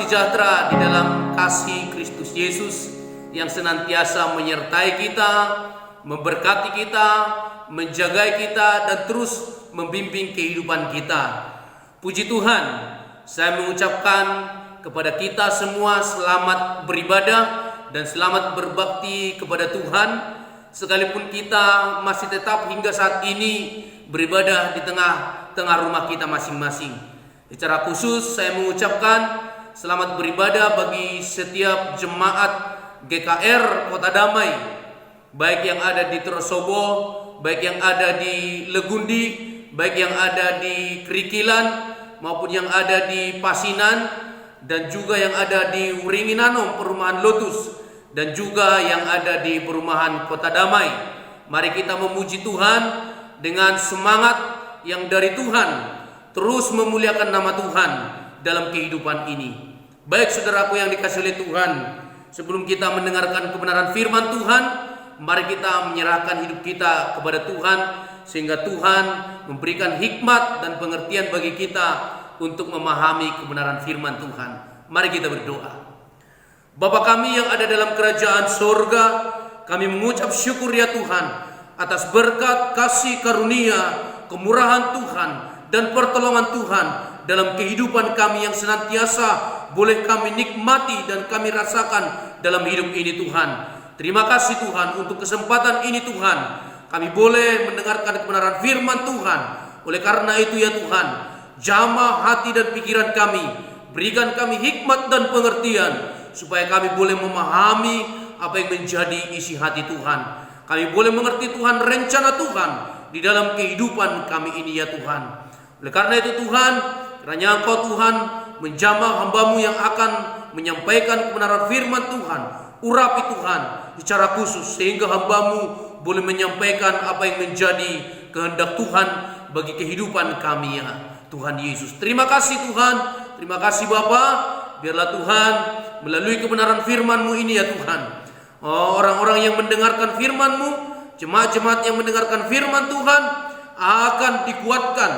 sejahtera di dalam kasih Kristus Yesus yang senantiasa menyertai kita, memberkati kita, menjaga kita, dan terus membimbing kehidupan kita. Puji Tuhan, saya mengucapkan kepada kita semua selamat beribadah dan selamat berbakti kepada Tuhan, sekalipun kita masih tetap hingga saat ini beribadah di tengah rumah kita masing-masing. Secara khusus saya mengucapkan selamat beribadah bagi setiap jemaat GKR Kota Damai, baik yang ada di Trosobo, baik yang ada di Legundi, baik yang ada di Krikilan, maupun yang ada di Pasinan, dan juga yang ada di Wringinanong, Perumahan Lotus, dan juga yang ada di Perumahan Kota Damai. Mari kita memuji Tuhan dengan semangat yang dari Tuhan, terus memuliakan nama Tuhan dalam kehidupan ini. Baik saudaraku yang dikasihi oleh Tuhan, sebelum kita mendengarkan kebenaran firman Tuhan, mari kita menyerahkan hidup kita kepada Tuhan, sehingga Tuhan memberikan hikmat dan pengertian bagi kita untuk memahami kebenaran firman Tuhan. Mari kita berdoa. Bapa kami yang ada dalam kerajaan sorga, kami mengucap syukur ya Tuhan atas berkat, kasih karunia, kemurahan Tuhan dan pertolongan Tuhan dalam kehidupan kami yang senantiasa boleh kami nikmati dan kami rasakan dalam hidup ini Tuhan. Terima kasih Tuhan untuk kesempatan ini Tuhan, kami boleh mendengarkan kebenaran firman Tuhan. Oleh karena itu ya Tuhan, jamah hati dan pikiran kami, berikan kami hikmat dan pengertian, supaya kami boleh memahami apa yang menjadi isi hati Tuhan. Kami boleh mengerti Tuhan rencana Tuhan di dalam kehidupan kami ini ya Tuhan. Oleh karena itu Tuhan, kiranya Engkau Tuhan menjamah hamba-Mu yang akan menyampaikan kebenaran firman Tuhan. Urapi Tuhan secara khusus sehingga hamba-Mu boleh menyampaikan apa yang menjadi kehendak Tuhan bagi kehidupan kami ya Tuhan Yesus. Terima kasih Tuhan, terima kasih Bapa. Biarlah Tuhan melalui kebenaran firman-Mu ini ya Tuhan, orang-orang yang mendengarkan firman-Mu, jemaat-jemaat yang mendengarkan firman Tuhan akan dikuatkan,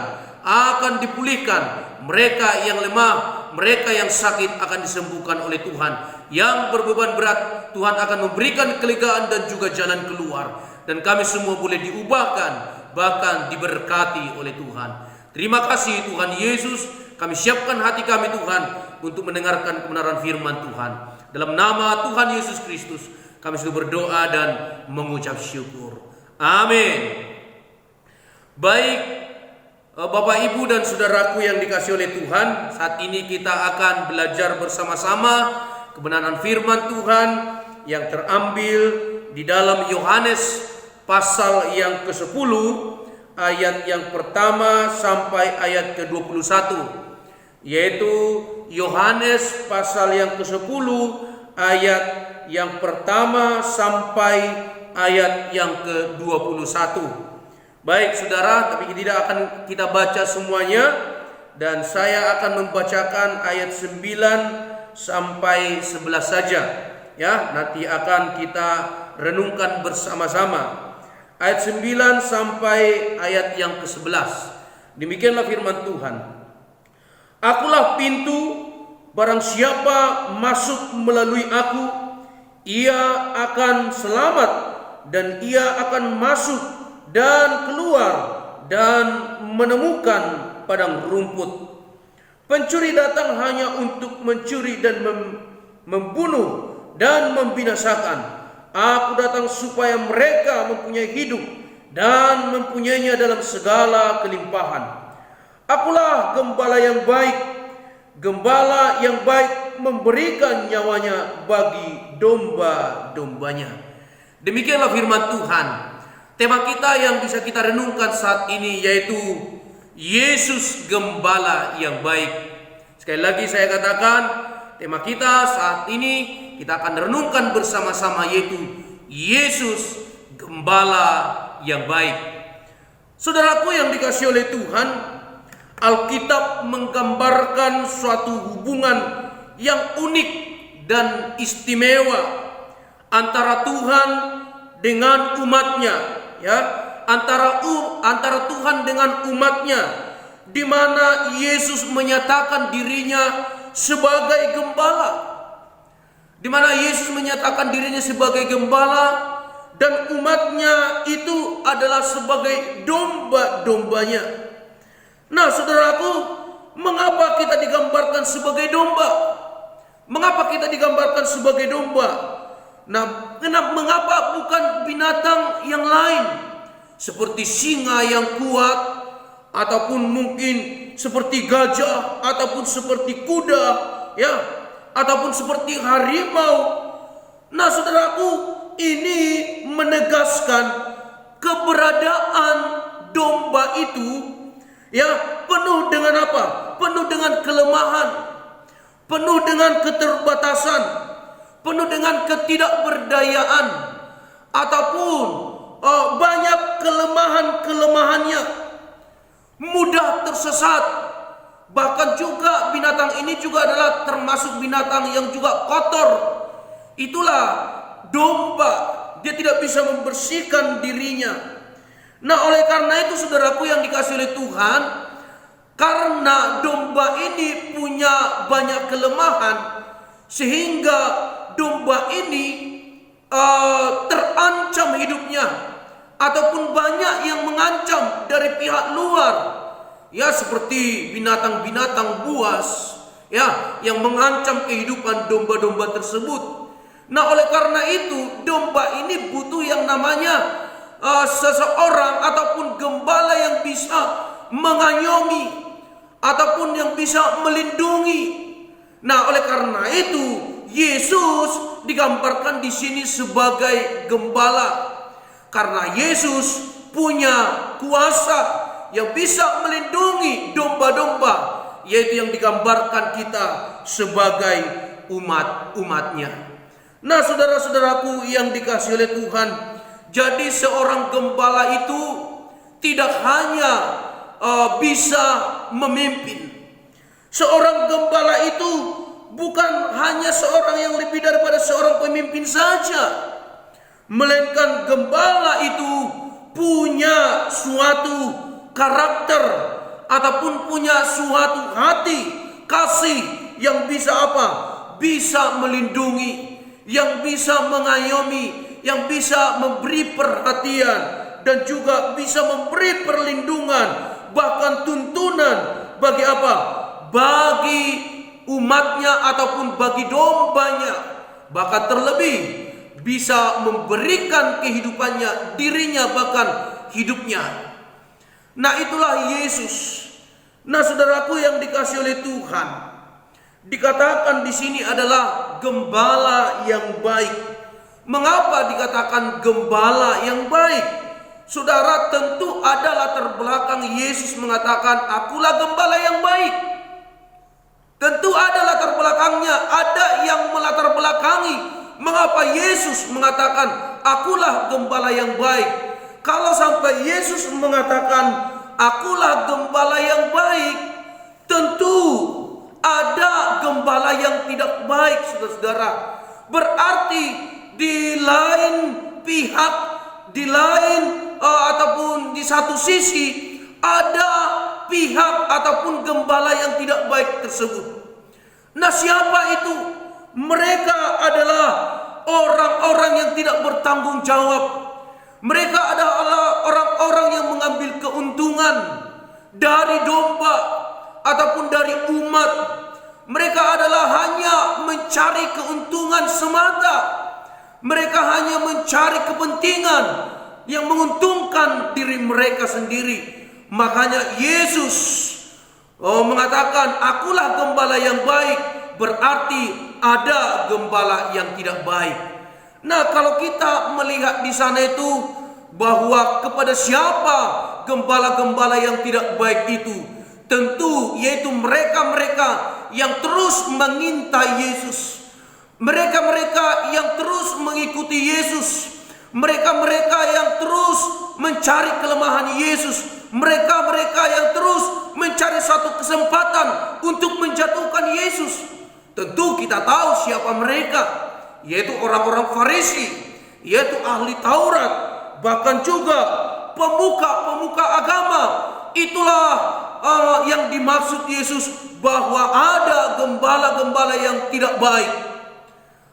akan dipulihkan. Mereka yang lemah, mereka yang sakit akan disembuhkan oleh Tuhan. Yang berbeban berat, Tuhan akan memberikan kelegaan dan juga jalan keluar. Dan kami semua boleh diubahkan, bahkan diberkati oleh Tuhan. Terima kasih Tuhan Yesus. Kami siapkan hati kami Tuhan untuk mendengarkan kebenaran firman Tuhan. Dalam nama Tuhan Yesus Kristus kami sudah berdoa dan mengucap syukur. Amin. Baik Bapak Ibu dan saudaraku yang dikasihi oleh Tuhan, saat ini kita akan belajar bersama-sama kebenaran firman Tuhan yang terambil di dalam Yohanes pasal yang ke-10 ayat yang pertama sampai ayat ke-21, yaitu Yohanes pasal yang ke-10 ayat yang pertama sampai ayat yang ke-21. Baik saudara, tapi tidak akan kita baca semuanya, dan saya akan membacakan ayat 9 sampai 11 saja ya. Nanti akan kita renungkan bersama-sama ayat 9 sampai ayat yang ke-11. Demikianlah firman Tuhan. Akulah pintu, barang siapa masuk melalui aku, ia akan selamat, dan ia akan masuk dan keluar dan menemukan padang rumput. Pencuri datang hanya untuk mencuri dan membunuh dan membinasakan. Aku datang supaya mereka mempunyai hidup dan mempunyainya dalam segala kelimpahan. Akulah gembala yang baik. Gembala yang baik memberikan nyawanya bagi domba-dombanya. Demikianlah firman Tuhan. Tema kita yang bisa kita renungkan saat ini yaitu Yesus Gembala yang baik. Sekali lagi saya katakan, tema kita saat ini kita akan renungkan bersama-sama yaitu Yesus Gembala yang baik. Saudaraku yang dikasihi oleh Tuhan, Alkitab menggambarkan suatu hubungan yang unik dan istimewa antara Tuhan dengan umatnya, ya, antara Tuhan dengan umatnya, di mana Yesus menyatakan dirinya sebagai gembala, di mana Yesus menyatakan dirinya sebagai gembala dan umatnya itu adalah sebagai domba-dombanya. Nah, saudaraku, mengapa kita digambarkan sebagai domba? Mengapa kita digambarkan sebagai domba? Nah, mengapa bukan binatang yang lain seperti singa yang kuat, ataupun mungkin seperti gajah, ataupun seperti kuda, ya, ataupun seperti harimau? Nah, saudaraku, ini menegaskan keberadaan domba itu, ya, penuh dengan apa? Penuh dengan kelemahan, penuh dengan keterbatasan, penuh dengan ketidakberdayaan, ataupun banyak kelemahan-kelemahannya, mudah tersesat. Bahkan juga binatang ini juga adalah termasuk binatang yang juga kotor. Itulah domba, dia tidak bisa membersihkan dirinya. Nah, oleh karena itu saudaraku yang dikasihi oleh Tuhan, karena domba ini punya banyak kelemahan, sehingga domba ini terancam hidupnya, ataupun banyak yang mengancam dari pihak luar, ya, seperti binatang-binatang buas, ya, yang mengancam kehidupan domba-domba tersebut. Nah, oleh karena itu domba ini butuh yang namanya seseorang ataupun gembala yang bisa mengayomi, ataupun yang bisa melindungi. Nah, oleh karena itu Yesus digambarkan di sini sebagai gembala, karena Yesus punya kuasa yang bisa melindungi domba-domba, yaitu yang digambarkan kita sebagai umat-umatnya. Nah, saudara-saudaraku yang dikasihi oleh Tuhan, jadi seorang gembala itu tidak hanya bisa memimpin. Seorang gembala itu bukan hanya seorang yang lebih daripada seorang pemimpin saja, melainkan gembala itu punya suatu karakter, ataupun punya suatu hati kasih yang bisa apa? Bisa melindungi, yang bisa mengayomi, yang bisa memberi perhatian, dan juga bisa memberi perlindungan, bahkan tuntunan bagi apa? Bagi umatnya ataupun bagi dombanya. Bahkan terlebih bisa memberikan kehidupannya, dirinya, bahkan hidupnya. Nah, itulah Yesus. Nah, saudaraku yang dikasihi oleh Tuhan, dikatakan di sini adalah gembala yang baik. Mengapa dikatakan gembala yang baik? Saudara, tentu ada latar belakang Yesus mengatakan, "Akulah gembala yang baik." Tentu ada latar belakangnya, ada yang melatar belakangi mengapa Yesus mengatakan, "Akulah gembala yang baik." Kalau sampai Yesus mengatakan, "Akulah gembala yang baik," tentu ada gembala yang tidak baik, saudara-saudara. Berarti di lain pihak, di lain ataupun di satu sisi ada pihak ataupun gembala yang tidak baik tersebut. Nah, siapa itu? Mereka adalah orang-orang yang tidak bertanggung jawab. Mereka adalah orang-orang yang mengambil keuntungan dari domba ataupun dari umat. Mereka adalah hanya mencari keuntungan semata. Mereka hanya mencari kepentingan yang menguntungkan diri mereka sendiri. Makanya Yesus mengatakan, "Akulah gembala yang baik," berarti ada gembala yang tidak baik. Nah, kalau kita melihat di sana itu bahwa kepada siapa gembala-gembala yang tidak baik itu, tentu yaitu mereka-mereka yang terus mengintai Yesus, mereka-mereka yang terus mengikuti Yesus, mereka-mereka yang terus mencari kelemahan Yesus, mereka-mereka yang terus mencari satu kesempatan untuk menjatuhkan Yesus. Tentu kita tahu siapa mereka, yaitu orang-orang Farisi, yaitu ahli Taurat, bahkan juga pemuka-pemuka agama. Itulah yang dimaksud Yesus bahwa ada gembala-gembala yang tidak baik.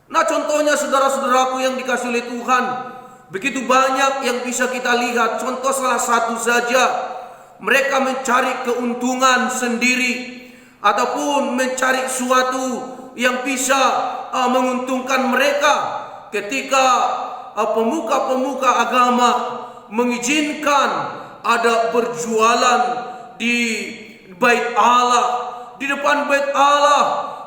Nah, contohnya saudara-saudaraku yang dikasihi oleh Tuhan, begitu banyak yang bisa kita lihat. Contoh salah satu saja, mereka mencari keuntungan sendiri ataupun mencari sesuatu yang bisa menguntungkan mereka. Ketika pemuka-pemuka agama mengizinkan ada berjualan di bait Allah, di depan bait Allah,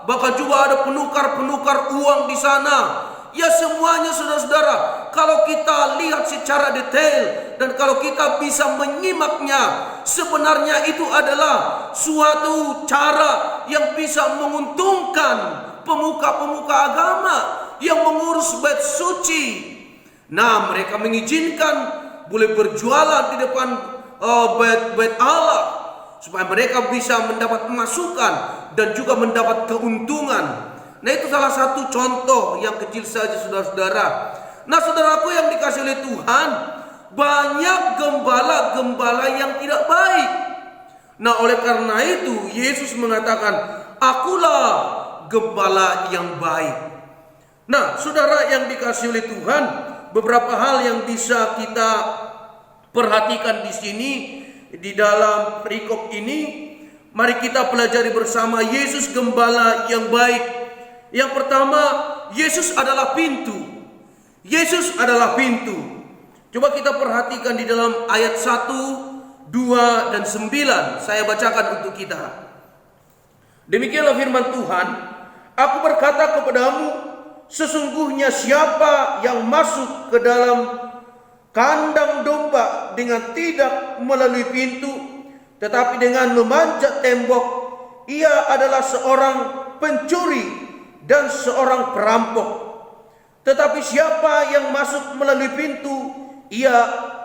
bahkan juga ada penukar-penukar uang di sana. Ya, semuanya saudara-saudara, kalau kita lihat secara detail dan kalau kita bisa menyimaknya, sebenarnya itu adalah suatu cara yang bisa menguntungkan pemuka-pemuka agama yang mengurus bait suci. Nah, mereka mengizinkan boleh berjualan di depan bait Allah supaya mereka bisa mendapat masukan dan juga mendapat keuntungan. Nah, itu salah satu contoh yang kecil saja, saudara-saudara. Nah, saudaraku yang dikasihi oleh Tuhan, banyak gembala-gembala yang tidak baik. Nah, oleh karena itu Yesus mengatakan, "Akulah gembala yang baik." Nah, saudara yang dikasihi oleh Tuhan, beberapa hal yang bisa kita perhatikan di sini di dalam perikop ini. Mari kita pelajari bersama Yesus gembala yang baik. Yang pertama, Yesus adalah pintu. Yesus adalah pintu. Coba kita perhatikan di dalam ayat 1, 2, dan 9. Saya bacakan untuk kita. Demikianlah firman Tuhan, "Aku berkata kepadamu, sesungguhnya siapa yang masuk ke dalam kandang domba dengan tidak melalui pintu, tetapi dengan memanjat tembok, ia adalah seorang pencuri dan seorang perampok. Tetapi siapa yang masuk melalui pintu, ia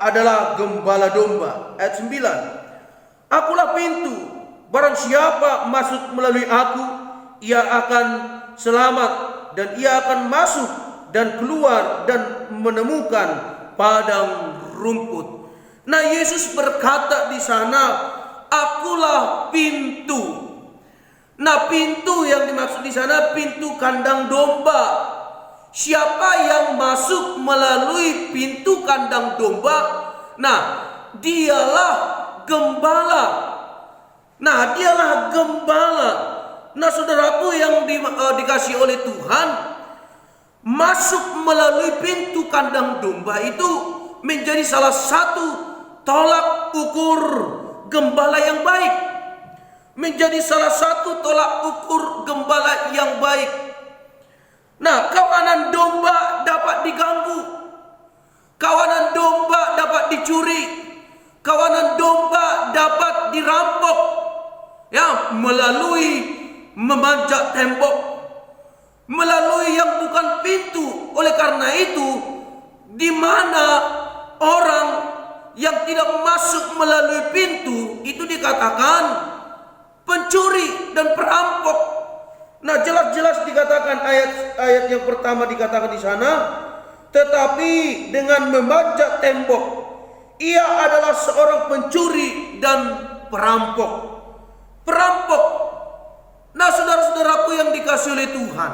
adalah gembala domba." Ayat 9. "Akulah pintu, barang siapa masuk melalui aku, ia akan selamat, dan ia akan masuk dan keluar dan menemukan padang rumput." Nah, Yesus berkata di sana, "Akulah pintu." Nah, pintu yang dimaksud di sana pintu kandang domba. Siapa yang masuk melalui pintu kandang domba, nah, dialah gembala. Nah, dialah gembala. Nah, saudaraku yang dikasihi oleh Tuhan, masuk melalui pintu kandang domba itu menjadi salah satu tolak ukur gembala yang baik. Menjadi salah satu tolak ukur gembala yang baik. Nah, kawanan domba dapat diganggu, kawanan domba dapat dicuri, kawanan domba dapat dirampok, ya, melalui memanjat tembok, melalui yang bukan pintu. Oleh karena itu, di mana orang yang tidak masuk melalui pintu itu dikatakan pencuri dan perampok. Nah, jelas-jelas dikatakan ayat yang pertama dikatakan di sana, "Tetapi dengan memanjat tembok, ia adalah seorang pencuri dan perampok." Perampok. Nah, saudara-saudaraku yang dikasihi oleh Tuhan,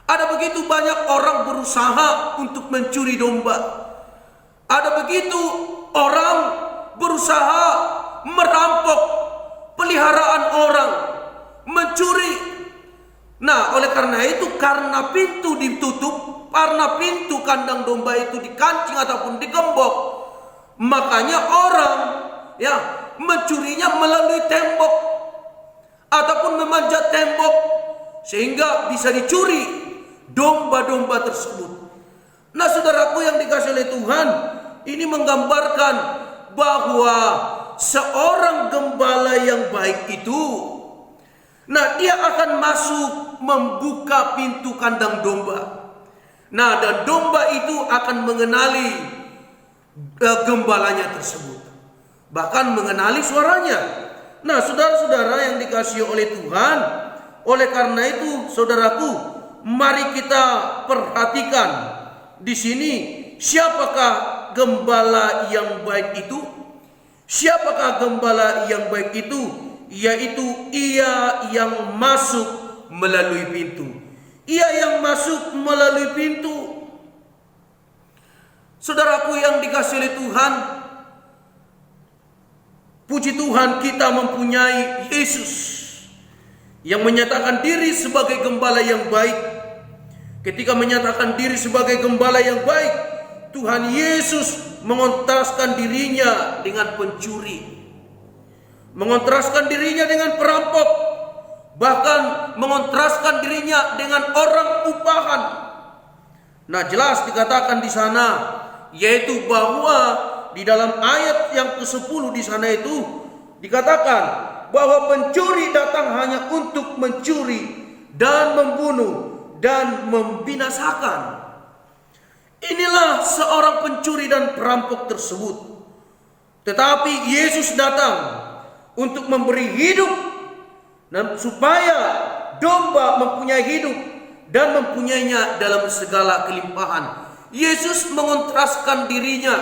ada begitu banyak orang berusaha untuk mencuri domba. Ada begitu orang berusaha merampok peliharaan orang, mencuri. Nah, oleh karena itu, karena pintu ditutup, karena pintu kandang domba itu dikancing ataupun digembok, makanya orang mencurinya melalui tembok ataupun memanjat tembok sehingga bisa dicuri domba-domba tersebut. Nah, saudaraku yang dikasihi oleh Tuhan, ini menggambarkan bahwa seorang gembala yang baik itu, nah, dia akan masuk membuka pintu kandang domba. Nah, dan domba itu akan mengenali gembalanya tersebut, bahkan mengenali suaranya. Nah, saudara-saudara yang dikasihi oleh Tuhan, oleh karena itu, saudaraku, mari kita perhatikan di sini siapakah gembala yang baik itu. Siapakah gembala yang baik itu? Yaitu ia yang masuk melalui pintu. Ia yang masuk melalui pintu. Saudaraku yang dikasihi oleh Tuhan, puji Tuhan kita mempunyai Yesus yang menyatakan diri sebagai gembala yang baik. Ketika menyatakan diri sebagai gembala yang baik, Tuhan Yesus mengontraskan dirinya dengan pencuri, mengontraskan dirinya dengan perampok, bahkan mengontraskan dirinya dengan orang upahan. Nah, jelas dikatakan di sana, yaitu bahwa di dalam ayat yang ke-10 di sana itu dikatakan bahwa pencuri datang hanya untuk mencuri dan membunuh dan membinasakan. Inilah seorang pencuri dan perampok tersebut. Tetapi Yesus datang untuk memberi hidup, dan supaya domba mempunyai hidup dan mempunyainya dalam segala kelimpahan. Yesus mengontraskan dirinya.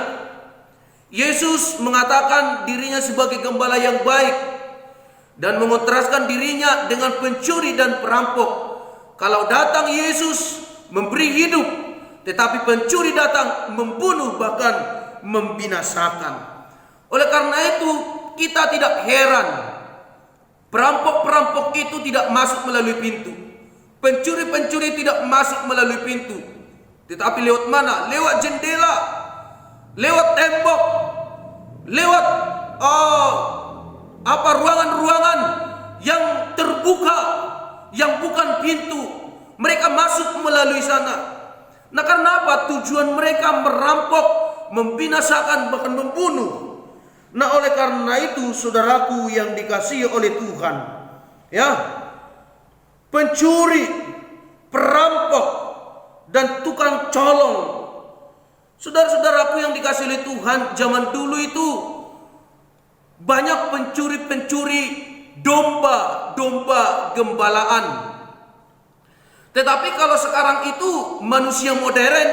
Yesus mengatakan dirinya sebagai gembala yang baik dan mengontraskan dirinya dengan pencuri dan perampok. Kalau datang Yesus memberi hidup, tetapi pencuri datang membunuh bahkan membinasakan. Oleh karena itu kita tidak heran perampok-perampok itu tidak masuk melalui pintu, pencuri-pencuri tidak masuk melalui pintu, tetapi lewat mana? Lewat jendela, lewat tembok, lewat ruangan-ruangan yang terbuka, yang bukan pintu. Mereka masuk melalui sana. Nah, karena apa? Tujuan mereka merampok, membinasakan, bahkan membunuh. Nah, oleh karena itu saudaraku yang dikasihi oleh Tuhan, ya, pencuri, perampok, dan tukang colong, saudara-saudaraku yang dikasihi oleh Tuhan, zaman dulu itu banyak pencuri-pencuri domba gembalaan. Tetapi kalau sekarang itu manusia modern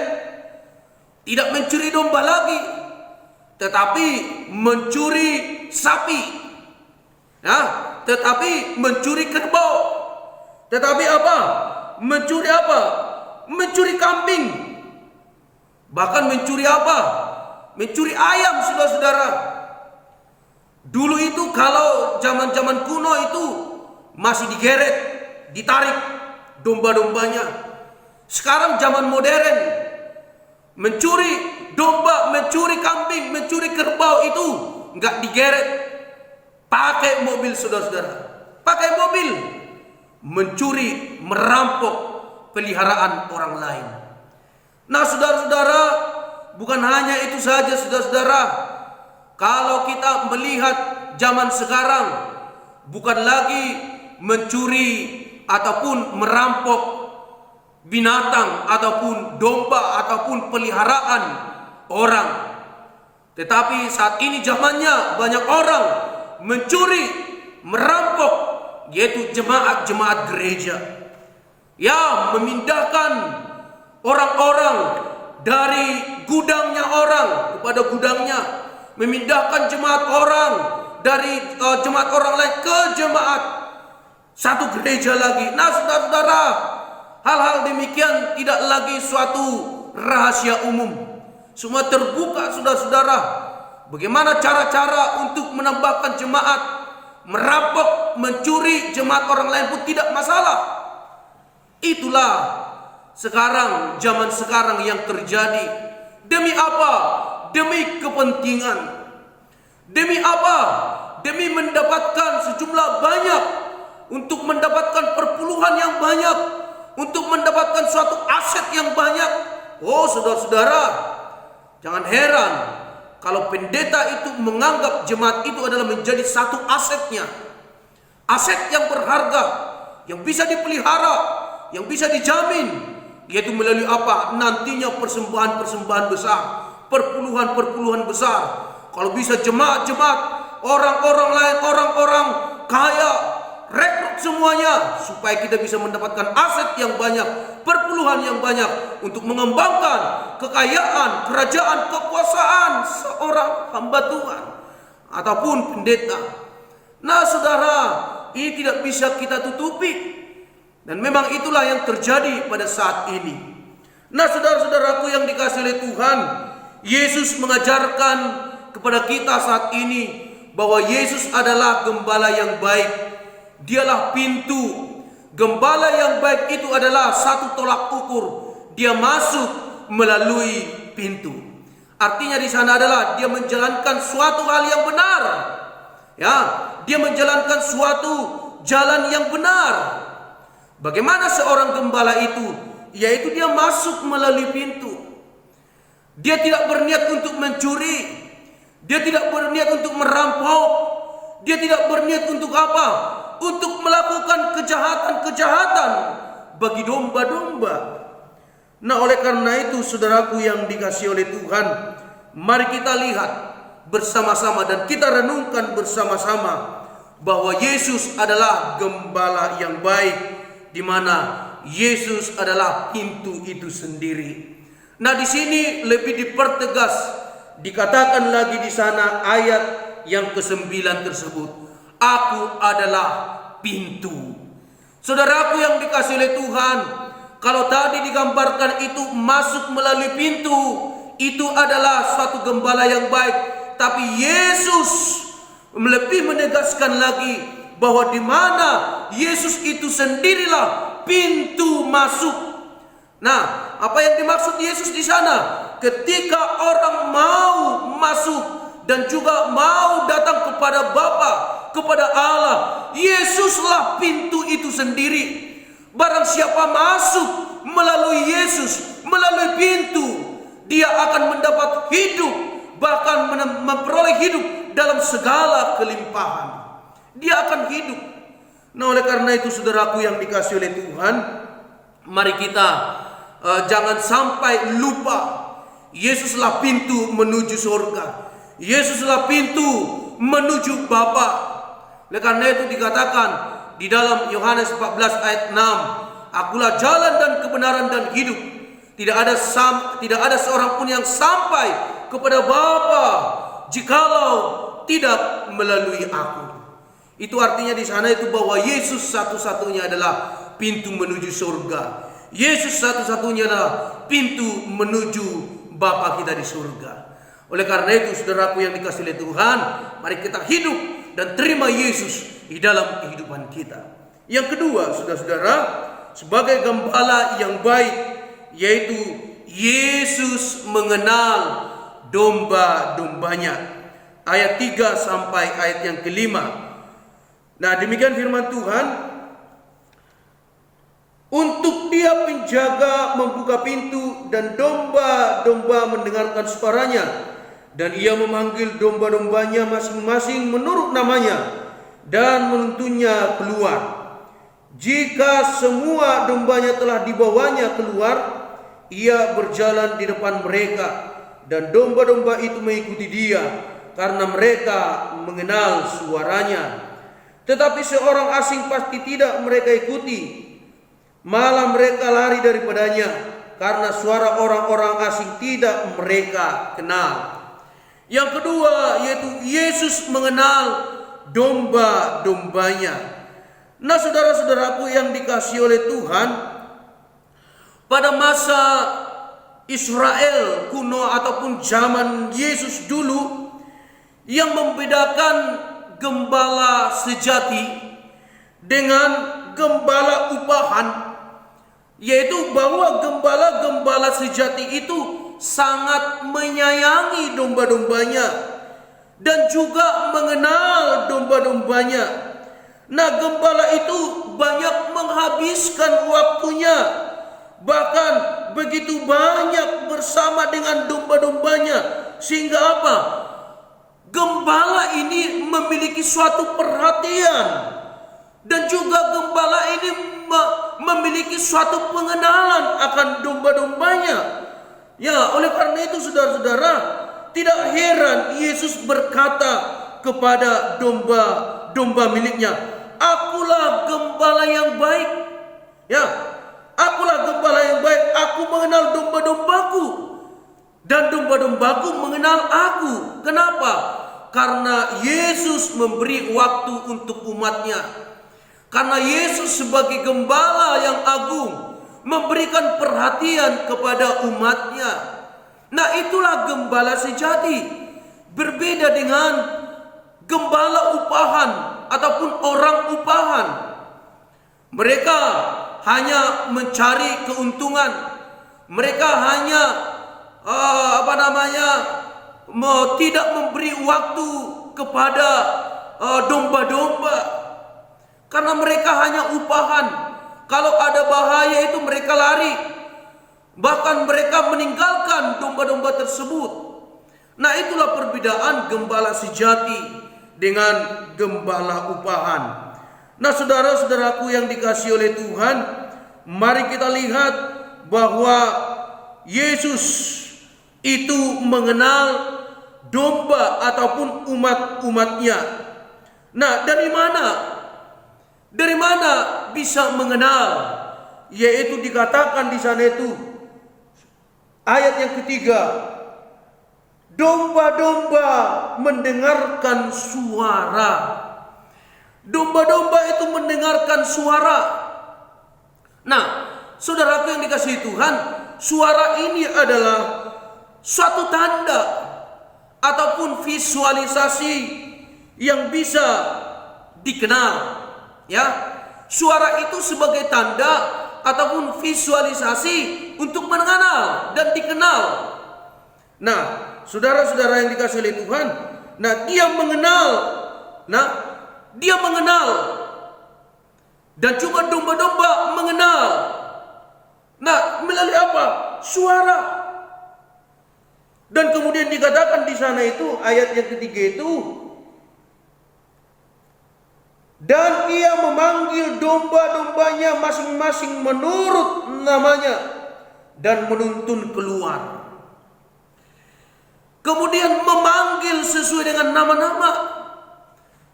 tidak mencuri domba lagi, tetapi mencuri sapi, ya, tetapi mencuri kerbau, tetapi apa? Mencuri apa? Mencuri kambing, bahkan mencuri apa? Mencuri ayam, saudara-saudara. Dulu itu kalau zaman-zaman kuno itu masih digeret, ditarik domba-dombanya. Sekarang zaman modern, mencuri domba, mencuri kambing, mencuri kerbau itu nggak digeret, pakai mobil, saudara-saudara, pakai mobil, mencuri, merampok peliharaan orang lain. Nah, saudara-saudara, bukan hanya itu saja, saudara-saudara. Kalau kita melihat zaman sekarang, bukan lagi mencuri ataupun merampok binatang ataupun domba ataupun peliharaan orang, tetapi saat ini zamannya banyak orang mencuri, merampok, yaitu jemaat-jemaat gereja, ya, memindahkan orang-orang dari gudangnya orang kepada gudangnya, memindahkan jemaat orang dari jemaat orang lain ke jemaat satu gereja lagi. Nah, saudara-saudara, hal-hal demikian tidak lagi suatu rahasia umum, semua terbuka, saudara-saudara. Bagaimana cara-cara untuk menambahkan jemaat, merampok, mencuri jemaat orang lain pun tidak masalah. Itulah sekarang, zaman sekarang yang terjadi. Demi apa? Demi kepentingan. Demi apa? Demi mendapatkan sejumlah banyak, untuk mendapatkan perpuluhan yang banyak, untuk mendapatkan suatu aset yang banyak. Oh, saudara-saudara, jangan heran kalau pendeta itu menganggap jemaat itu adalah menjadi satu asetnya, aset yang berharga, yang bisa dipelihara, yang bisa dijamin, yaitu melalui apa? Nantinya persembahan-persembahan besar, perpuluhan-perpuluhan besar. Kalau bisa jemaat-jemaat, orang-orang lain, orang-orang kaya, rekrut semuanya, supaya kita bisa mendapatkan aset yang banyak, perpuluhan yang banyak, untuk mengembangkan kekayaan, kerajaan, kekuasaan seorang hamba Tuhan. ataupun pendeta. Nah saudara, ini tidak bisa kita tutupi. Dan memang itulah yang terjadi pada saat ini. Nah saudara-saudaraku yang dikasihi oleh Tuhan, Yesus mengajarkan kepada kita saat ini bahwa Yesus adalah gembala yang baik. Dialah pintu. Gembala yang baik itu adalah satu tolak ukur. Dia masuk melalui pintu. Artinya di sana adalah dia menjalankan suatu hal yang benar. Ya, dia menjalankan suatu jalan yang benar. Bagaimana seorang gembala itu? Yaitu dia masuk melalui pintu. Dia tidak berniat untuk mencuri. Dia tidak berniat untuk merampok. Dia tidak berniat untuk apa? Untuk melakukan kejahatan-kejahatan bagi domba-domba. Nah oleh karena itu saudaraku yang dikasihi oleh Tuhan, mari kita lihat bersama-sama dan kita renungkan bersama-sama bahwa Yesus adalah gembala yang baik, di mana Yesus adalah pintu itu sendiri. Nah di sini lebih dipertegas, dikatakan lagi di sana ayat yang ke-9 tersebut, aku adalah pintu. Saudaraku yang dikasihi oleh Tuhan, kalau tadi digambarkan itu masuk melalui pintu, itu adalah suatu gembala yang baik. Tapi Yesus lebih menegaskan lagi bahwa di mana Yesus itu sendirilah pintu masuk. Nah, apa yang dimaksud Yesus di sana? Ketika orang mau masuk dan juga mau datang kepada Bapa, kepada Allah, Yesuslah pintu itu sendiri. Barang siapa masuk melalui Yesus, melalui pintu, dia akan mendapat hidup, bahkan memperoleh hidup dalam segala kelimpahan. Dia akan hidup. Nah oleh karena itu saudaraku yang dikasihi oleh Tuhan, mari kita jangan sampai lupa Yesuslah pintu menuju surga. Yesuslah pintu menuju Bapa. Oleh karena itu dikatakan di dalam Yohanes 14 ayat 6, akulah jalan dan kebenaran dan hidup. Tidak ada seorang pun yang sampai kepada Bapa jikalau tidak melalui aku. Itu artinya di sana itu bahwa Yesus satu-satunya adalah pintu menuju surga. Yesus satu-satunya adalah pintu menuju Bapa kita di surga. Oleh karena itu saudaraku yang dikasihi oleh Tuhan, mari kita hidup dan terima Yesus di dalam kehidupan kita. Yang kedua, saudara-saudara, sebagai gembala yang baik, yaitu Yesus mengenal domba-dombanya. Ayat 3 sampai ayat yang ke-5. Nah, demikian firman Tuhan. Untuk dia penjaga membuka pintu dan domba-domba mendengarkan suaranya. Dan ia memanggil domba-dombanya masing-masing menurut namanya dan menuntunnya keluar. Jika semua dombanya telah dibawanya keluar, ia berjalan di depan mereka dan domba-domba itu mengikuti dia karena mereka mengenal suaranya. Tetapi seorang asing pasti tidak mereka ikuti, malah mereka lari daripadanya karena suara orang-orang asing tidak mereka kenal. Yang kedua yaitu Yesus mengenal domba-dombanya. Nah saudara-saudaraku yang dikasihi oleh Tuhan, pada masa Israel kuno ataupun zaman Yesus dulu, yang membedakan gembala sejati dengan gembala upahan, yaitu bahwa gembala-gembala sejati itu sangat menyayangi domba-dombanya dan juga mengenal domba-dombanya. Nah, gembala itu banyak menghabiskan waktunya, bahkan begitu banyak bersama dengan domba-dombanya, sehingga apa? Gembala ini memiliki suatu perhatian dan juga gembala ini memiliki suatu pengenalan akan domba-dombanya. Ya, oleh karena itu saudara-saudara, tidak heran Yesus berkata kepada domba-domba miliknya, akulah gembala yang baik. Ya, akulah gembala yang baik. Aku mengenal domba-dombaku dan domba-dombaku mengenal aku. Kenapa? Karena Yesus memberi waktu untuk umatnya. Karena Yesus sebagai gembala yang agung memberikan perhatian kepada umatnya. Nah, itulah gembala sejati. Berbeda dengan gembala upahan ataupun orang upahan. Mereka hanya mencari keuntungan. Mereka hanya tidak memberi waktu kepada domba-domba. Karena mereka hanya upahan. Kalau ada bahaya itu mereka lari. Bahkan mereka meninggalkan domba-domba tersebut. Nah, itulah perbedaan gembala sejati dengan gembala upahan. Nah, saudara-saudaraku yang dikasihi oleh Tuhan, mari kita lihat bahwa Yesus itu mengenal domba ataupun umat-umatnya. Nah, dari mana? Dari mana bisa mengenal? Yaitu dikatakan di sana itu ayat yang ketiga, domba-domba mendengarkan suara. Domba-domba itu mendengarkan suara. Nah, saudaraku yang dikasihi Tuhan, suara ini adalah suatu tanda ataupun visualisasi yang bisa dikenal. Ya, suara itu sebagai tanda ataupun visualisasi untuk mengenal dan dikenal. Nah, saudara-saudara yang dikasihi oleh Tuhan, dia mengenal. Dia mengenal. Dan juga domba-domba mengenal. Nah, melalui apa? Suara. Dan kemudian dikatakan di sana itu ayat yang ketiga itu, dan ia memanggil domba-dombanya masing-masing menurut namanya dan menuntun keluar. Kemudian memanggil sesuai dengan nama-nama.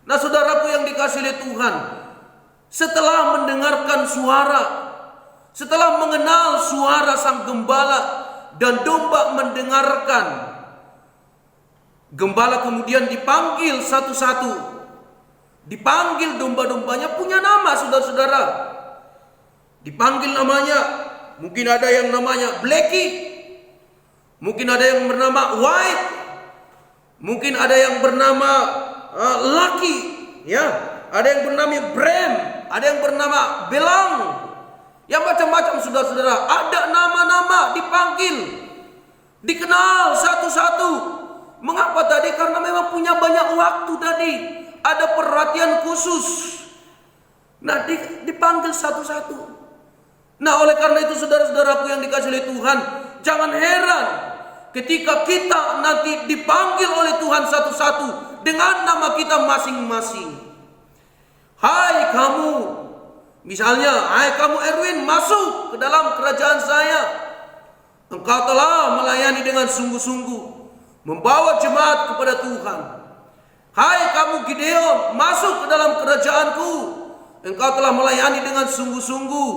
Nah, saudaraku yang dikasihi oleh Tuhan, setelah mendengarkan suara, setelah mengenal suara sang gembala dan domba mendengarkan, gembala kemudian dipanggil satu-satu. Dipanggil domba-dombanya punya nama, saudara-saudara. Dipanggil namanya. Mungkin ada yang namanya Blacky. Mungkin ada yang bernama White. Mungkin ada yang bernama Lucky. Ya, ada yang bernama Bram. Ada yang bernama Belang. Ya, macam-macam, saudara-saudara. Ada nama-nama dipanggil. Dikenal satu-satu. Mengapa tadi? Karena memang punya banyak waktu tadi. Ada perhatian khusus. Nah, dipanggil satu-satu. Nah, oleh karena itu saudara-saudaraku yang dikasihi oleh Tuhan, jangan heran ketika kita nanti dipanggil oleh Tuhan satu-satu dengan nama kita masing-masing. Hai kamu, misalnya, hai kamu Erwin, masuk ke dalam kerajaan saya. Engkau telah melayani dengan sungguh-sungguh, membawa jemaat kepada Tuhan. Hai kamu Gideon, masuk ke dalam kerajaanku. Engkau telah melayani dengan sungguh-sungguh.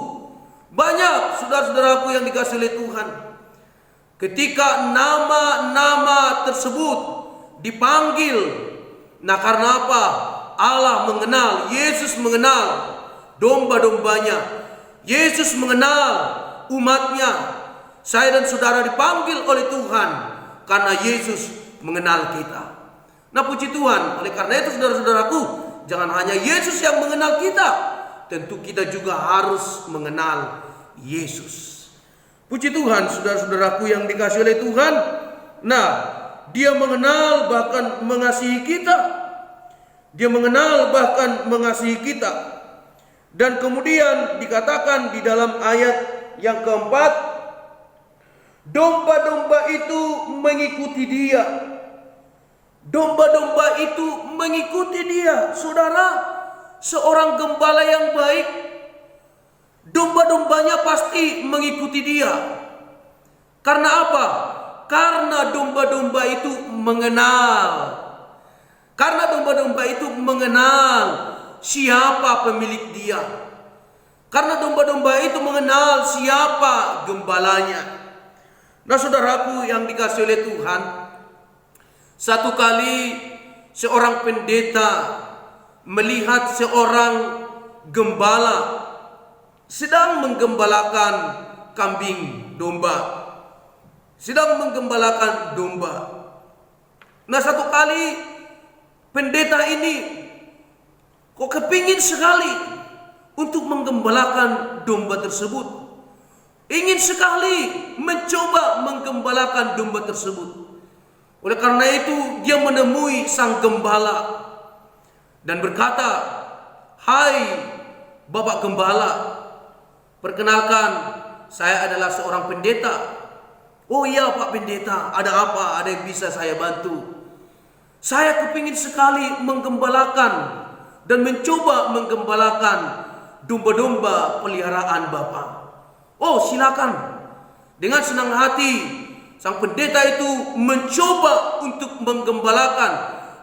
Banyak saudara-saudaraku yang dikasihi oleh Tuhan. Ketika nama-nama tersebut dipanggil. Nah, karena apa? Allah mengenal, Yesus mengenal domba-dombanya. Yesus mengenal umatnya. Saya dan saudara dipanggil oleh Tuhan karena Yesus mengenal kita. Nah, puji Tuhan, oleh karena itu saudara-saudaraku, jangan hanya Yesus yang mengenal kita, tentu kita juga harus mengenal Yesus. Puji Tuhan, saudara-saudaraku yang dikasihi oleh Tuhan. Nah, Dia mengenal bahkan mengasihi kita. Dia mengenal bahkan mengasihi kita. Dan kemudian dikatakan di dalam ayat yang keempat, domba-domba itu mengikuti Dia. Domba-domba itu mengikuti Dia. Saudara, seorang gembala yang baik, domba-dombanya pasti mengikuti Dia. Karena apa? Karena domba-domba itu mengenal. Karena domba-domba itu mengenal siapa pemilik Dia. Karena domba-domba itu mengenal siapa gembalanya. Nah, saudaraku yang dikasihi oleh Tuhan, satu kali seorang pendeta melihat seorang gembala sedang menggembalakan kambing domba, sedang menggembalakan domba. Nah, satu kali pendeta ini kok kepingin sekali untuk menggembalakan domba tersebut, ingin sekali mencoba menggembalakan domba tersebut. Oleh karena itu dia menemui sang gembala dan berkata, "Hai Bapak Gembala, perkenalkan, saya adalah seorang pendeta." "Oh iya Pak Pendeta, ada apa? Ada yang bisa saya bantu?" "Saya kepingin sekali menggembalakan dan mencoba menggembalakan domba-domba peliharaan Bapak." "Oh silakan." Dengan senang hati sang pendeta itu mencoba untuk menggembalakan.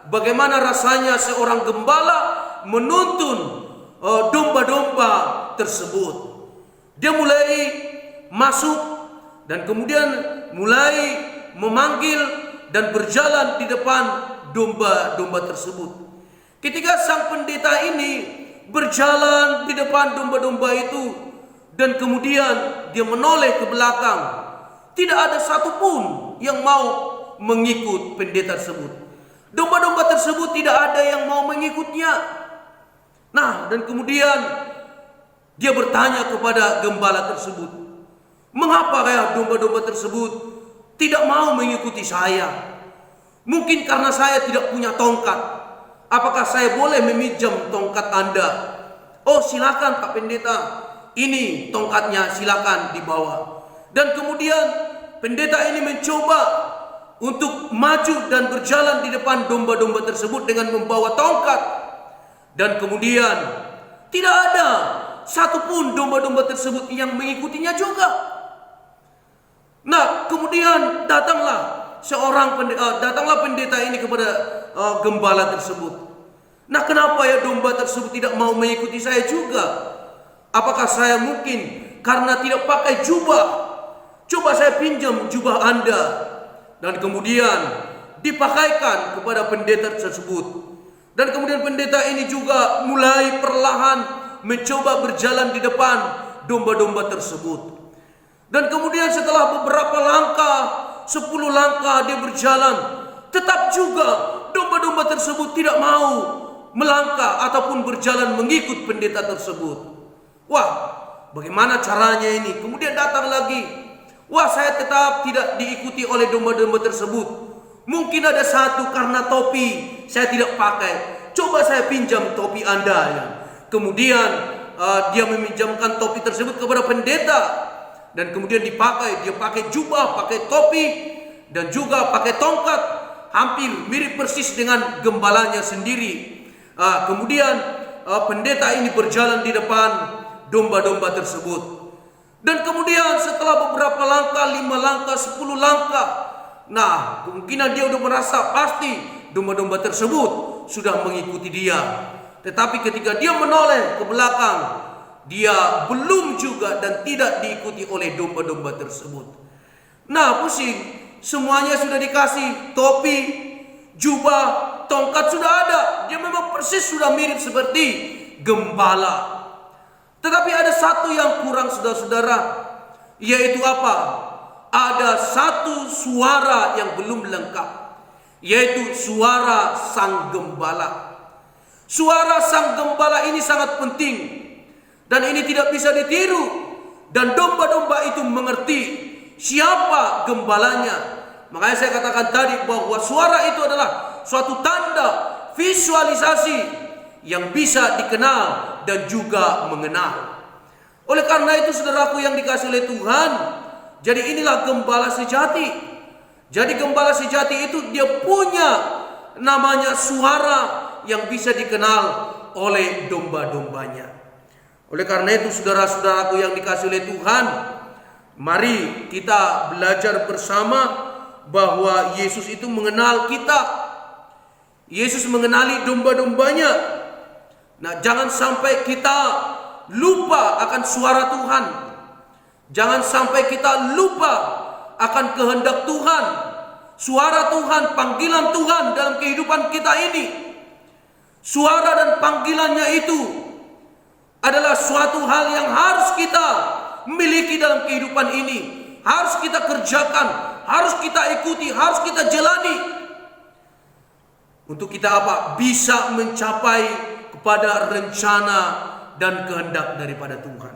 Bagaimana rasanya seorang gembala menuntun domba-domba tersebut. Dia mulai masuk dan kemudian mulai memanggil dan berjalan di depan domba-domba tersebut. Ketika sang pendeta ini berjalan di depan domba-domba itu dan kemudian dia menoleh ke belakang, tidak ada satupun yang mau mengikut pendeta tersebut. Domba-domba tersebut tidak ada yang mau mengikutnya. Nah, dan kemudian dia bertanya kepada gembala tersebut, "Mengapa ya domba-domba tersebut tidak mau mengikuti saya? Mungkin karena saya tidak punya tongkat. Apakah saya boleh meminjam tongkat Anda?" "Oh silakan Pak Pendeta, ini tongkatnya, silakan dibawa." Dan kemudian pendeta ini mencoba untuk maju dan berjalan di depan domba-domba tersebut dengan membawa tongkat. Dan kemudian tidak ada satupun domba-domba tersebut yang mengikutinya juga. Nah, kemudian datanglah pendeta ini kepada gembala tersebut. "Nah, kenapa ya domba tersebut tidak mau mengikuti saya juga? Apakah saya mungkin karena tidak pakai jubah? Coba saya pinjam jubah Anda." Dan kemudian dipakaikan kepada pendeta tersebut. Dan kemudian pendeta ini juga mulai perlahan mencoba berjalan di depan domba-domba tersebut. Dan kemudian setelah beberapa langkah, 10 langkah dia berjalan, tetap juga domba-domba tersebut tidak mau melangkah ataupun berjalan mengikut pendeta tersebut. Wah, bagaimana caranya ini? Kemudian datang lagi. "Wah, saya tetap tidak diikuti oleh domba-domba tersebut. Mungkin ada satu karena topi saya tidak pakai. Coba saya pinjam topi Anda ya." Kemudian dia meminjamkan topi tersebut kepada pendeta. Dan kemudian dipakai. Dia pakai jubah, pakai topi, dan juga pakai tongkat. Hampir mirip persis dengan gembalanya sendiri. Kemudian pendeta ini berjalan di depan domba-domba tersebut. Dan kemudian setelah beberapa langkah, 5 langkah, 10 langkah, nah kemungkinan dia udah merasa pasti domba-domba tersebut sudah mengikuti dia. Tetapi ketika dia menoleh ke belakang, dia belum juga dan tidak diikuti oleh domba-domba tersebut. Nah, pusing, semuanya sudah dikasih, topi, jubah, tongkat sudah ada. Dia memang persis sudah mirip seperti gembala. Tetapi ada satu yang kurang, saudara-saudara, yaitu apa? Ada satu suara yang belum lengkap, yaitu suara sang gembala. Suara sang gembala ini sangat penting, dan ini tidak bisa ditiru. Dan domba-domba itu mengerti siapa gembalanya. Makanya saya katakan tadi bahwa suara itu adalah suatu tanda visualisasi yang bisa dikenal dan juga mengenal. Oleh karena itu, saudaraku yang dikasihi oleh Tuhan, jadi inilah gembala sejati. Jadi gembala sejati itu dia punya namanya suara yang bisa dikenal oleh domba-dombanya. Oleh karena itu, saudara-saudaraku yang dikasihi oleh Tuhan, mari kita belajar bersama bahwa Yesus itu mengenal kita. Yesus mengenali domba-dombanya. Nah, jangan sampai kita lupa akan suara Tuhan. Jangan sampai kita lupa akan kehendak Tuhan. suara Tuhan, panggilan Tuhan dalam kehidupan kita ini, suara dan panggilannya itu adalah suatu hal yang harus kita miliki dalam kehidupan ini, harus kita kerjakan, harus kita ikuti, harus kita jalani. Untuk kita apa? Bisa mencapai kepada rencana dan kehendak daripada Tuhan.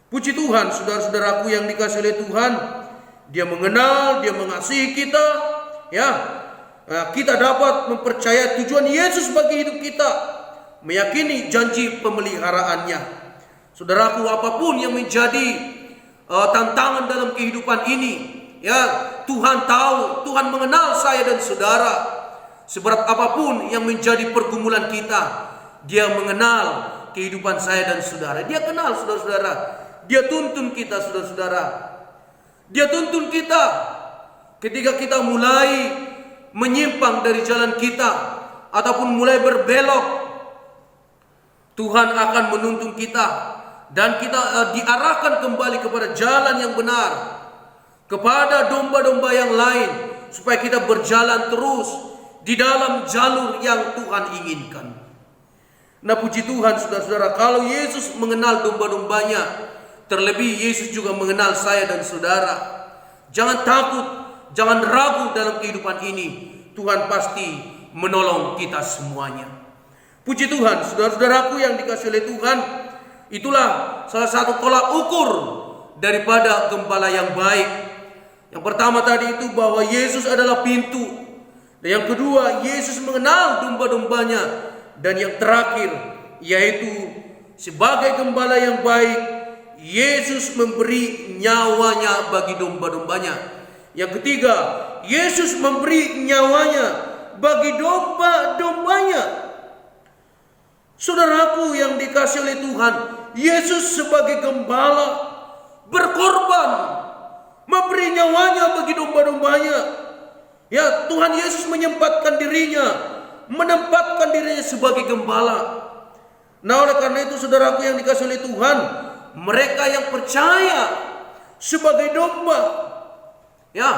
Puji Tuhan, saudara-saudaraku yang dikasihi oleh Tuhan, Dia mengenal, Dia mengasihi kita, ya. Kita dapat mempercayai tujuan Yesus bagi hidup kita, meyakini janji pemeliharaannya. Saudaraku, apapun yang menjadi tantangan dalam kehidupan ini, ya, Tuhan tahu, Tuhan mengenal saya dan saudara. Seberat apapun yang menjadi pergumulan kita, Dia mengenal kehidupan saya dan saudara. Dia kenal, saudara-saudara. Dia tuntun kita, saudara-saudara. Dia tuntun kita ketika kita mulai menyimpang dari jalan kita ataupun mulai berbelok. Tuhan akan menuntun kita dan kita diarahkan kembali kepada jalan yang benar, kepada domba-domba yang lain, supaya kita berjalan terus di dalam jalur yang Tuhan inginkan. Nah, puji Tuhan, saudara-saudara, kalau Yesus mengenal domba-dombanya, terlebih Yesus juga mengenal saya dan saudara. Jangan takut, jangan ragu dalam kehidupan ini. Tuhan pasti menolong kita semuanya. Puji Tuhan, saudara-saudaraku yang dikasihi oleh Tuhan, itulah salah satu tolak ukur daripada gembala yang baik. Yang pertama tadi itu bahwa Yesus adalah pintu. Dan yang kedua, Yesus mengenal domba-dombanya. Dan yang terakhir, yaitu sebagai gembala yang baik, Yesus memberi nyawanya bagi domba-dombanya. Yang ketiga, Yesus memberi nyawanya bagi domba-dombanya. Saudaraku yang dikasihi oleh Tuhan, Yesus sebagai gembala berkorban, memberi nyawanya bagi domba-dombanya. Ya, Tuhan Yesus menyempatkan dirinya, menempatkan dirinya sebagai gembala. Nah, oleh karena itu, saudaraku yang dikasihi oleh Tuhan, mereka yang percaya sebagai domba, ya,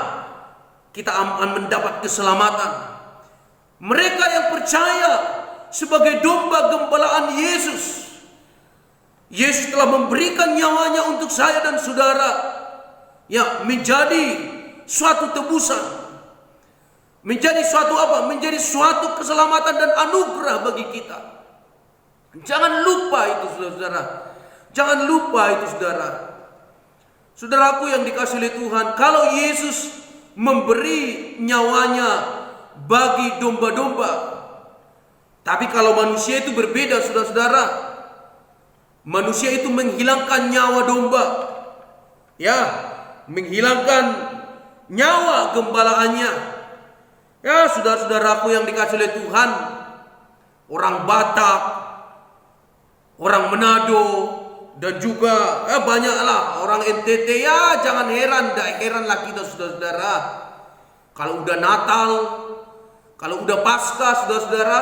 kita akan mendapat keselamatan. Mereka yang percaya sebagai domba gembalaan Yesus, Yesus telah memberikan nyawanya untuk saya dan saudara, ya, menjadi suatu tebusan, menjadi suatu apa? Menjadi suatu keselamatan dan anugerah bagi kita. Jangan lupa itu, saudara-saudara. Jangan lupa itu, saudara. Saudaraku yang dikasihi oleh Tuhan, kalau Yesus memberi nyawanya bagi domba-domba, tapi kalau manusia itu berbeda, saudara-saudara. Manusia itu menghilangkan nyawa domba, ya, menghilangkan nyawa gembalaannya. Ya, saudara-saudaraku yang dikasihi oleh Tuhan, orang Batak, orang Manado, dan juga banyaklah orang NTT. Ya, jangan heran, tidak heranlah kita, saudara-saudara, kalau udah Natal, kalau udah Paskah, saudara-saudara,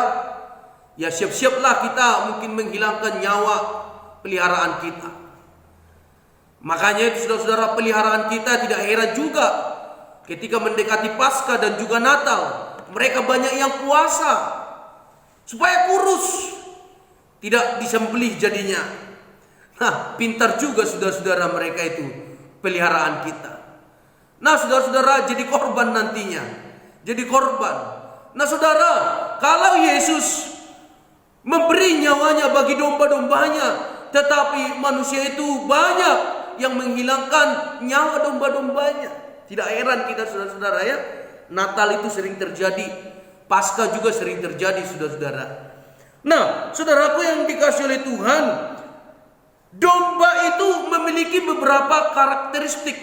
ya siap-siaplah kita mungkin menghilangkan nyawa peliharaan kita. Makanya itu, saudara-saudara, peliharaan kita tidak heran juga ketika mendekati Paskah dan juga Natal, mereka banyak yang puasa supaya kurus, tidak disembelih jadinya. Nah, pintar juga saudara-saudara mereka itu peliharaan kita. Nah, saudara-saudara, jadi korban nantinya, jadi korban. Nah, saudara, kalau Yesus memberi nyawanya bagi domba-dombanya, tetapi manusia itu banyak yang menghilangkan nyawa domba-dombanya. Tidak heran kita, saudara-saudara, ya. Natal itu sering terjadi, Paskah juga sering terjadi, saudara-saudara. Nah, saudaraku yang dikasihi oleh Tuhan, domba itu memiliki beberapa karakteristik.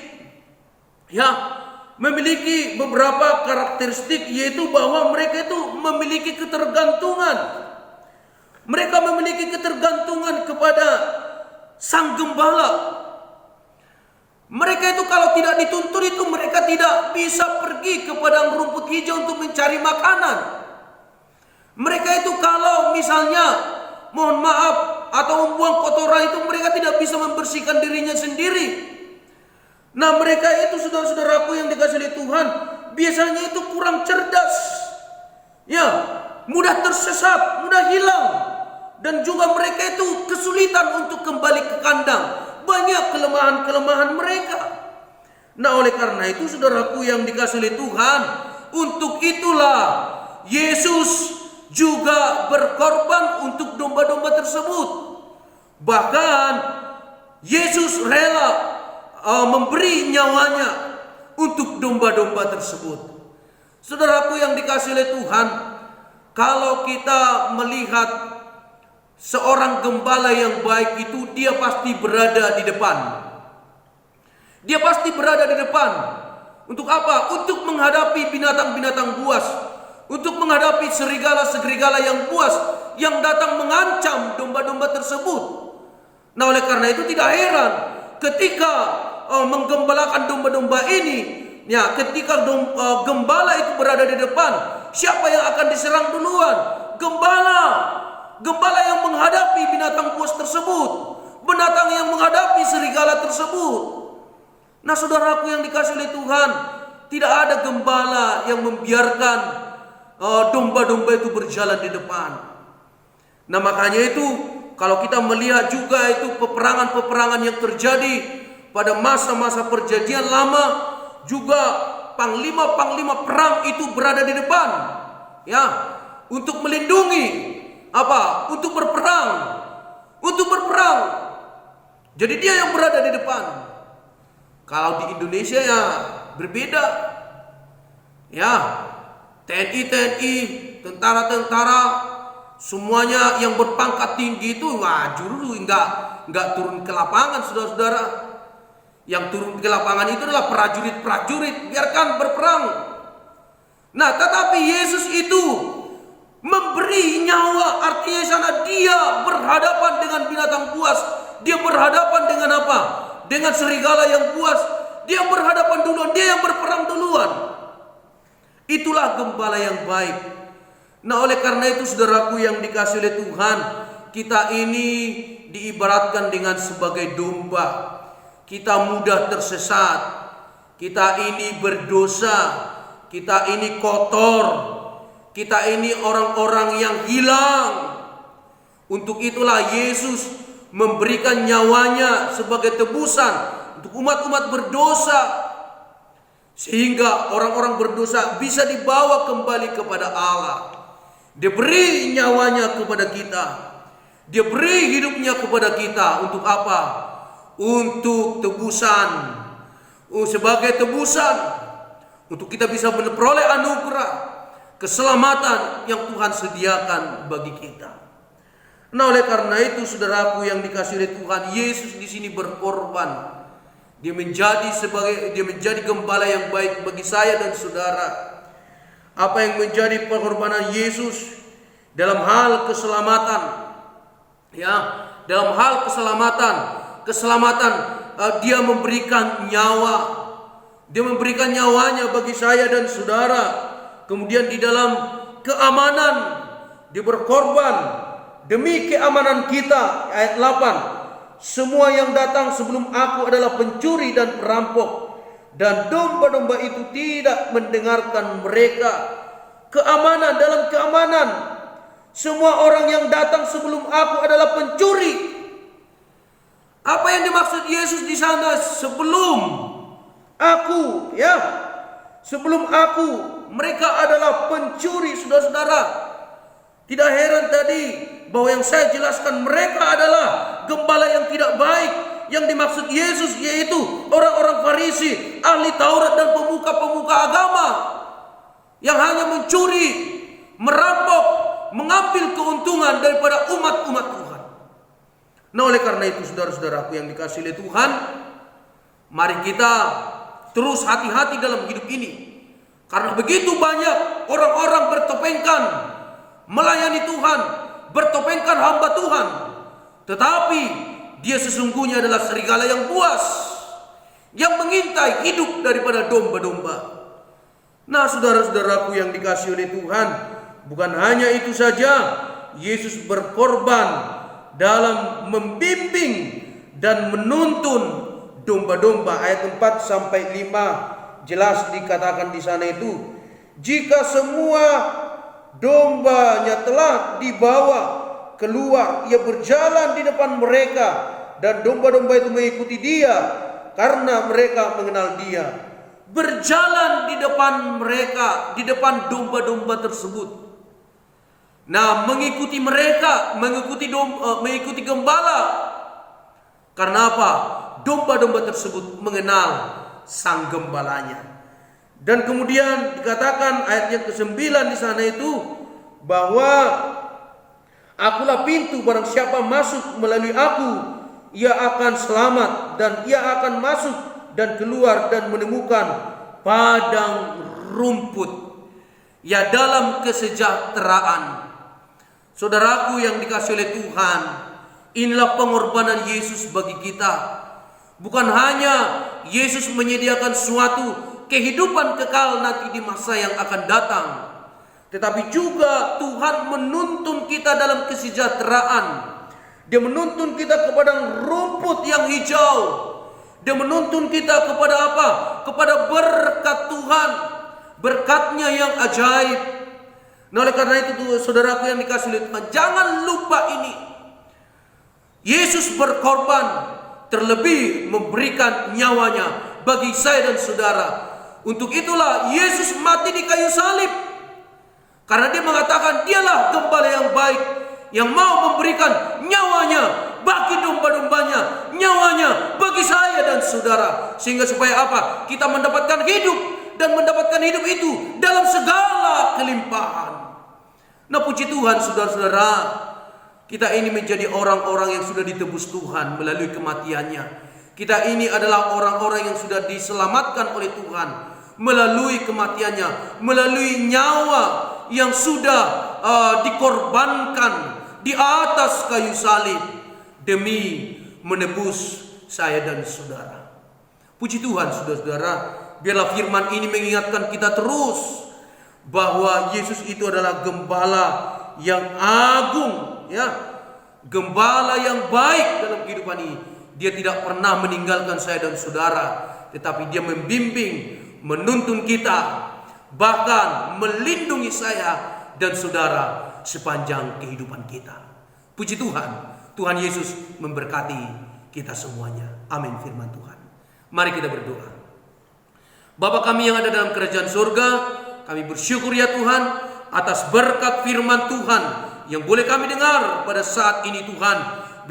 Ya, memiliki beberapa karakteristik, yaitu bahwa mereka itu memiliki ketergantungan. Mereka memiliki ketergantungan kepada sang gembala. Mereka itu kalau tidak dituntun itu mereka tidak bisa pergi ke padang rumput hijau untuk mencari makanan. Mereka itu kalau misalnya, mohon maaf, atau membuang kotoran itu mereka tidak bisa membersihkan dirinya sendiri. Nah, mereka itu, saudara-saudaraku yang dikasihi oleh Tuhan, biasanya itu kurang cerdas. Ya, mudah tersesat, mudah hilang. Dan juga mereka itu kesulitan untuk kembali ke kandang. Banyak kelemahan-kelemahan mereka. Nah, oleh karena itu saudaraku yang dikasihi oleh Tuhan, untuk itulah Yesus juga berkorban untuk domba-domba tersebut. Bahkan Yesus rela memberi nyawanya untuk domba-domba tersebut. Saudaraku yang dikasihi oleh Tuhan, kalau kita melihat seorang gembala yang baik itu, dia pasti berada di depan. Dia pasti berada di depan. Untuk apa? Untuk menghadapi binatang-binatang buas, untuk menghadapi serigala-serigala yang buas yang datang mengancam domba-domba tersebut. Nah, oleh karena itu tidak heran ketika menggembalakan domba-domba ini, ya, ketika gembala itu berada di depan, siapa yang akan diserang duluan? Gembala. Gembala yang menghadapi binatang buas tersebut, binatang yang menghadapi serigala tersebut. Nah, saudaraku yang dikasihi oleh Tuhan, tidak ada gembala yang membiarkan domba-domba itu berjalan di depan. Nah, makanya itu kalau kita melihat juga itu peperangan-peperangan yang terjadi pada masa-masa perjanjian lama, juga panglima-panglima perang itu berada di depan, ya, untuk melindungi apa? Untuk berperang. Jadi dia yang berada di depan. Kalau di Indonesia ya berbeda. Ya, TNI, tentara-tentara, semuanya yang berpangkat tinggi itu justru enggak turun ke lapangan, saudara-saudara. Yang turun ke lapangan itu adalah prajurit-prajurit, biarkan berperang. Nah, tetapi Yesus itu memberi nyawa, artinya sana dia berhadapan dengan binatang buas. Dia berhadapan dengan apa? Dengan serigala yang buas. Dia berhadapan duluan, dia yang berperang duluan. Itulah gembala yang baik. Nah, oleh karena itu saudaraku yang dikasihi oleh Tuhan, kita ini diibaratkan dengan sebagai domba. Kita mudah tersesat. Kita ini berdosa. Kita ini kotor. Kita ini orang-orang yang hilang. Untuk itulah Yesus memberikan nyawanya sebagai tebusan untuk umat-umat berdosa, sehingga orang-orang berdosa bisa dibawa kembali kepada Allah. Dia beri nyawanya kepada kita. Dia beri hidupnya kepada kita. Untuk apa? Untuk tebusan. Sebagai tebusan. Untuk kita bisa memperoleh anugerah keselamatan yang Tuhan sediakan bagi kita. Nah, oleh karena itu saudaraku yang dikasihi oleh Tuhan, Yesus di sini berkorban. Dia menjadi gembala yang baik bagi saya dan saudara. Apa yang menjadi pengorbanan Yesus dalam hal keselamatan? Ya, dalam hal keselamatan dia memberikan nyawa. Dia memberikan nyawanya bagi saya dan saudara. Kemudian di dalam keamanan dia berkorban demi keamanan kita. Ayat 8. Semua yang datang sebelum aku adalah pencuri dan perampok, dan domba-domba itu tidak mendengarkan mereka. Keamanan, dalam keamanan. Semua orang yang datang sebelum aku adalah pencuri. Apa yang dimaksud Yesus di sana? Sebelum aku, ya. Sebelum aku, mereka adalah pencuri, saudara-saudara. Tidak heran tadi bahwa yang saya jelaskan, mereka adalah gembala yang tidak baik. Yang dimaksud Yesus yaitu orang-orang Farisi, ahli Taurat dan pemuka-pemuka agama, yang hanya mencuri, merampok, mengambil keuntungan daripada umat-umat Tuhan. Nah, oleh karena itu saudara-saudaraku yang dikasihi oleh Tuhan, mari kita terus hati-hati dalam hidup ini. Karena begitu banyak orang-orang bertopengkan melayani Tuhan, bertopengkan hamba Tuhan, tetapi dia sesungguhnya adalah serigala yang buas, yang mengintai hidup daripada domba-domba. Nah, saudara-saudaraku yang dikasihi oleh Tuhan, bukan hanya itu saja, Yesus berkorban dalam membimbing dan menuntun domba-domba. Ayat 4 sampai 5 jelas dikatakan di sana itu, jika semua dombanya telah dibawa keluar, ia berjalan di depan mereka dan domba-domba itu mengikuti dia karena mereka mengenal dia. Berjalan di depan mereka, di depan domba-domba tersebut. Nah, mengikuti mereka, mengikuti gembala. Karena apa? Domba-domba tersebut mengenal sang gembalanya. Dan kemudian dikatakan ayat yang ke-9 di sana itu bahwa akulah pintu, barang siapa masuk melalui aku, ia akan selamat dan ia akan masuk dan keluar dan menemukan padang rumput, ya dalam kesejahteraan. Saudaraku yang dikasihi oleh Tuhan, inilah pengorbanan Yesus bagi kita. Bukan hanya Yesus menyediakan suatu kehidupan kekal nanti di masa yang akan datang, tetapi juga Tuhan menuntun kita dalam kesejahteraan. Dia menuntun kita kepada rumput yang hijau. Dia menuntun kita kepada apa? Kepada berkat Tuhan, berkatnya yang ajaib. Nah, oleh karena itu saudaraku yang dikasihi oleh Tuhan, jangan lupa ini. Yesus berkorban, terlebih memberikan nyawanya bagi saya dan saudara. Untuk itulah Yesus mati di kayu salib. Karena dia mengatakan dialah gembala yang baik, yang mau memberikan nyawanya bagi domba-dombanya, nyawanya bagi saya dan saudara. Sehingga supaya apa? Kita mendapatkan hidup, dan mendapatkan hidup itu dalam segala kelimpahan. Nah, puji Tuhan saudara-saudara, kita ini menjadi orang-orang yang sudah ditebus Tuhan melalui kematiannya. Kita ini adalah orang-orang yang sudah diselamatkan oleh Tuhan melalui kematiannya, melalui nyawa yang sudah dikorbankan di atas kayu salib demi menebus saya dan saudara. Puji Tuhan saudara-saudara, biarlah firman ini mengingatkan kita terus bahwa Yesus itu adalah gembala yang agung, ya, gembala yang baik dalam kehidupan ini. Dia tidak pernah meninggalkan saya dan saudara, tetapi dia membimbing, menuntun kita, bahkan melindungi saya dan saudara sepanjang kehidupan kita. Puji Tuhan, Tuhan Yesus memberkati kita semuanya. Amin firman Tuhan. Mari kita berdoa. Bapa kami yang ada dalam kerajaan surga, kami bersyukur ya Tuhan atas berkat firman Tuhan yang boleh kami dengar pada saat ini Tuhan.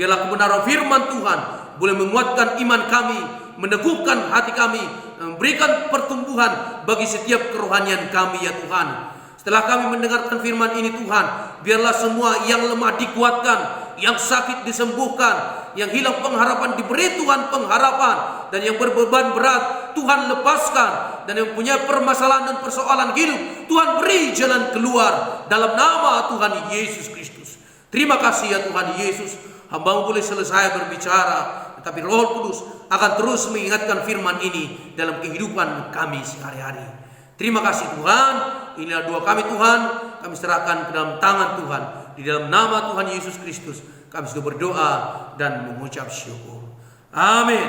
Biarlah kebenaran firman Tuhan boleh menguatkan iman kami, meneguhkan hati kami, memberikan pertumbuhan bagi setiap kerohanian kami ya Tuhan. Setelah kami mendengarkan firman ini Tuhan, biarlah semua yang lemah dikuatkan, yang sakit disembuhkan, yang hilang pengharapan diberi Tuhan pengharapan, dan yang berbeban berat Tuhan lepaskan, dan yang punya permasalahan dan persoalan hidup Tuhan beri jalan keluar dalam nama Tuhan Yesus Kristus. Terima kasih ya Tuhan Yesus, hamba boleh selesai berbicara, tetapi Roh Kudus akan terus mengingatkan firman ini dalam kehidupan kami sehari-hari. Terima kasih Tuhan, inilah doa kami Tuhan, kami serahkan ke dalam tangan Tuhan. Di dalam nama Tuhan Yesus Kristus kami sudah berdoa dan mengucap syukur. Amin.